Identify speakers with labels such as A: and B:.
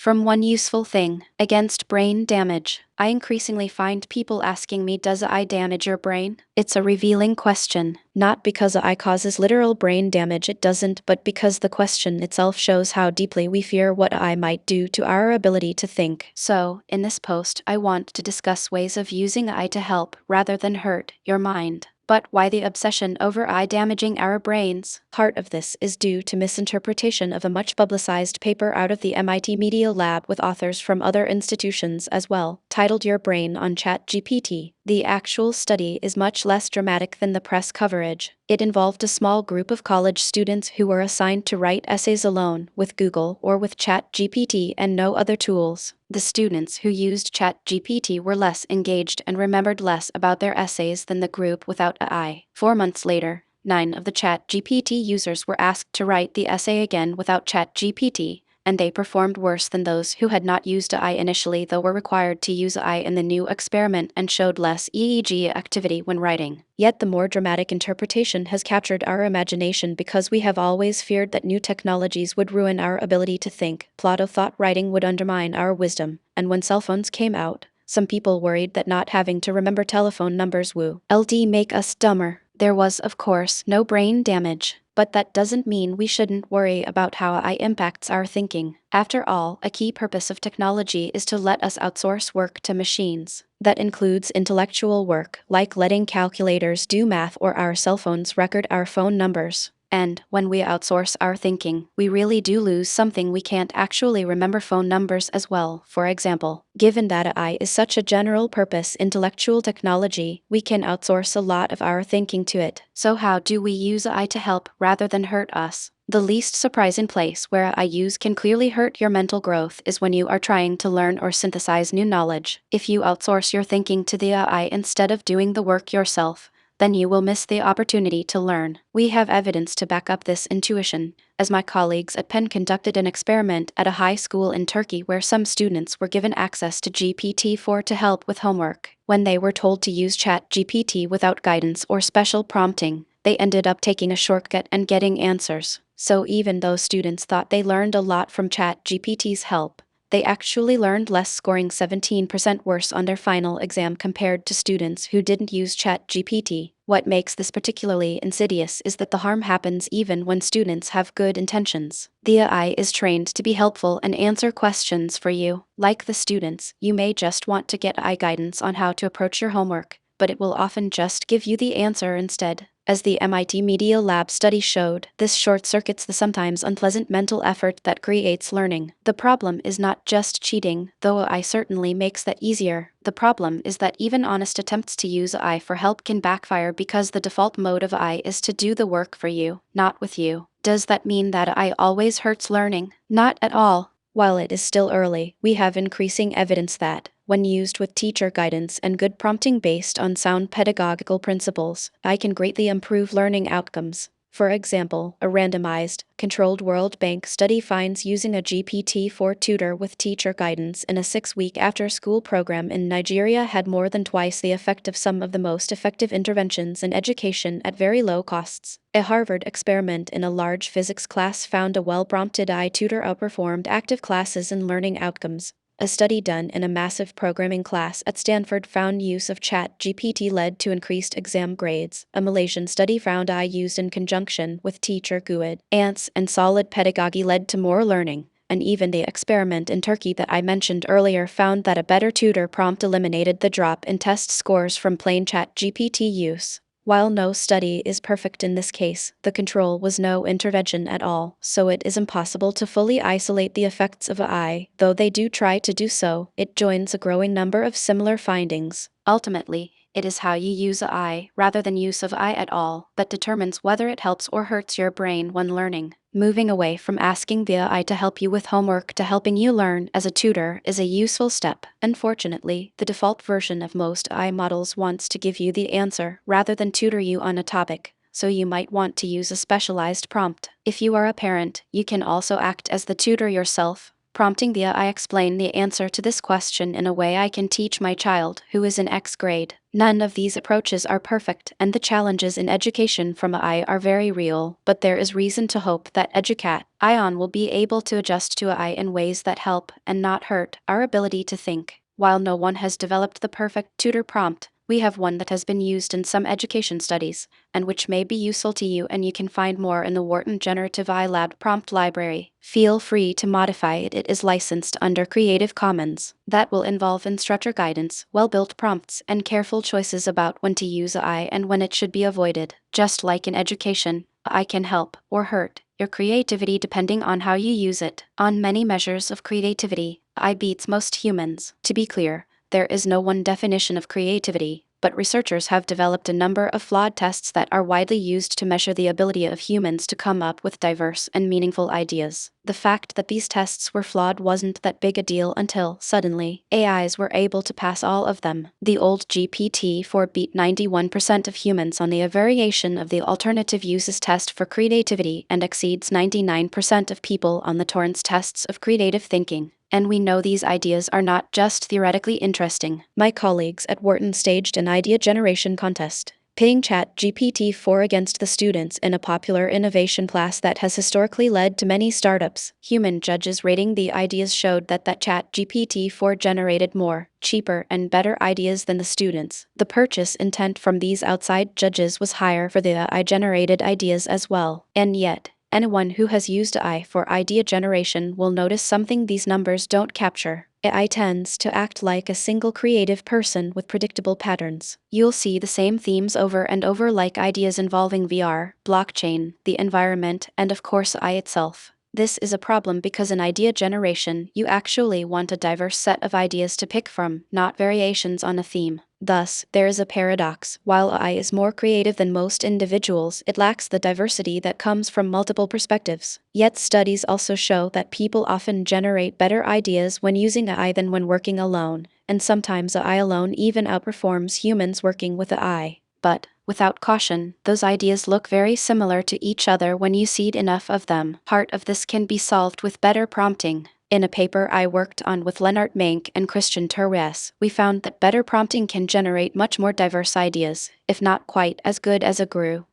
A: From one useful thing, against brain damage, I increasingly find people asking me, does AI damage your brain? It's a revealing question, not because AI causes literal brain damage, it doesn't, but because the question itself shows how deeply we fear what AI might do to our ability to think. So, in this post, I want to discuss ways of using AI to help rather than hurt your mind. But why the obsession over AI damaging our brains? Part of this is due to misinterpretation of a much publicized paper out of the MIT Media Lab with authors from other institutions as well, titled Your Brain on ChatGPT. The actual study is much less dramatic than the press coverage. It involved a small group of college students who were assigned to write essays alone, with Google or with ChatGPT and no other tools. The students who used ChatGPT were less engaged and remembered less about their essays than the group without AI. 4 months later, 9 of the ChatGPT users were asked to write the essay again without ChatGPT, and they performed worse than those who had not used AI initially, though were required to use AI in the new experiment, and showed less EEG activity when writing. Yet the more dramatic interpretation has captured our imagination because we have always feared that new technologies would ruin our ability to think. Plato thought writing would undermine our wisdom, and when cell phones came out, some people worried that not having to remember telephone numbers would make us dumber. There was, of course, no brain damage, but that doesn't mean we shouldn't worry about how AI impacts our thinking. After all, a key purpose of technology is to let us outsource work to machines. That includes intellectual work, like letting calculators do math or our cell phones record our phone numbers. And when we outsource our thinking, we really do lose something. We can't actually remember phone numbers as well. For example, given that AI is such a general-purpose intellectual technology, we can outsource a lot of our thinking to it. So how do we use AI to help rather than hurt us? The least surprising place where AI use can clearly hurt your mental growth is when you are trying to learn or synthesize new knowledge. If you outsource your thinking to the AI instead of doing the work yourself, then you will miss the opportunity to learn. We have evidence to back up this intuition, as my colleagues at Penn conducted an experiment at a high school in Turkey where some students were given access to GPT-4 to help with homework. When they were told to use ChatGPT without guidance or special prompting, they ended up taking a shortcut and getting answers. So even though students thought they learned a lot from ChatGPT's help, they actually learned less, scoring 17% worse on their final exam compared to students who didn't use ChatGPT. What makes this particularly insidious is that the harm happens even when students have good intentions. The AI is trained to be helpful and answer questions for you. Like the students, you may just want to get AI guidance on how to approach your homework, but it will often just give you the answer instead. As the MIT Media Lab study showed, this short-circuits the sometimes unpleasant mental effort that creates learning. The problem is not just cheating, though AI certainly makes that easier. The problem is that even honest attempts to use AI for help can backfire because the default mode of AI is to do the work for you, not with you. Does that mean that AI always hurts learning? Not at all. While it is still early, we have increasing evidence that, when used with teacher guidance and good prompting based on sound pedagogical principles, AI can greatly improve learning outcomes. For example, a randomized, controlled World Bank study finds using a GPT-4 tutor with teacher guidance in a 6-week after-school program in Nigeria had more than twice the effect of some of the most effective interventions in education at very low costs. A Harvard experiment in a large physics class found a well-prompted AI tutor outperformed active classes in learning outcomes. A study done in a massive programming class at Stanford found use of ChatGPT led to increased exam grades. A Malaysian study found AI used in conjunction with teacher guidance and solid pedagogy led to more learning. And even the experiment in Turkey that I mentioned earlier found that a better tutor prompt eliminated the drop in test scores from plain ChatGPT use. While no study is perfect in this case, the control was no intervention at all, so it is impossible to fully isolate the effects of AI. Though they do try to do so, it joins a growing number of similar findings. Ultimately, it is how you use AI, rather than use of AI at all, that determines whether it helps or hurts your brain when learning. Moving away from asking the AI to help you with homework to helping you learn as a tutor is a useful step. Unfortunately, the default version of most AI models wants to give you the answer rather than tutor you on a topic, so you might want to use a specialized prompt. If you are a parent, you can also act as the tutor yourself, prompting the AI explain the answer to this question in a way I can teach my child who is in X grade. None of these approaches are perfect, and the challenges in education from AI are very real, but there is reason to hope that EduCat Ion will be able to adjust to AI in ways that help and not hurt our ability to think. While no one has developed the perfect tutor prompt, we have one that has been used in some education studies, and which may be useful to you, and you can find more in the Wharton Generative AI Lab prompt library. Feel free to modify it. It is licensed under Creative Commons. That will involve instructor guidance, well-built prompts, and careful choices about when to use AI and when it should be avoided. Just like in education, AI can help or hurt your creativity depending on how you use it. On many measures of creativity, AI beats most humans. To be clear, there is no one definition of creativity, but researchers have developed a number of flawed tests that are widely used to measure the ability of humans to come up with diverse and meaningful ideas. The fact that these tests were flawed wasn't that big a deal until, suddenly, AIs were able to pass all of them. The old GPT-4 beat 91% of humans on the variation of the alternative uses test for creativity and exceeds 99% of people on the Torrance tests of creative thinking. And we know these ideas are not just theoretically interesting. My colleagues at Wharton staged an idea generation contest, pitting ChatGPT-4 against the students in a popular innovation class that has historically led to many startups. Human judges rating the ideas showed that ChatGPT-4 generated more, cheaper, and better ideas than the students. The purchase intent from these outside judges was higher for the AI-generated ideas as well. And yet, anyone who has used AI for idea generation will notice something these numbers don't capture. AI tends to act like a single creative person with predictable patterns. You'll see the same themes over and over, like ideas involving VR, blockchain, the environment, and of course AI itself. This is a problem because in idea generation, you actually want a diverse set of ideas to pick from, not variations on a theme. Thus, there is a paradox. While AI is more creative than most individuals, it lacks the diversity that comes from multiple perspectives. Yet studies also show that people often generate better ideas when using AI than when working alone, and sometimes AI alone even outperforms humans working with AI. But, without caution, those ideas look very similar to each other when you seed enough of them. Part of this can be solved with better prompting. In a paper I worked on with Lennart Mank and Christian Terwes, we found that better prompting can generate much more diverse ideas, if not quite as good as a GRU.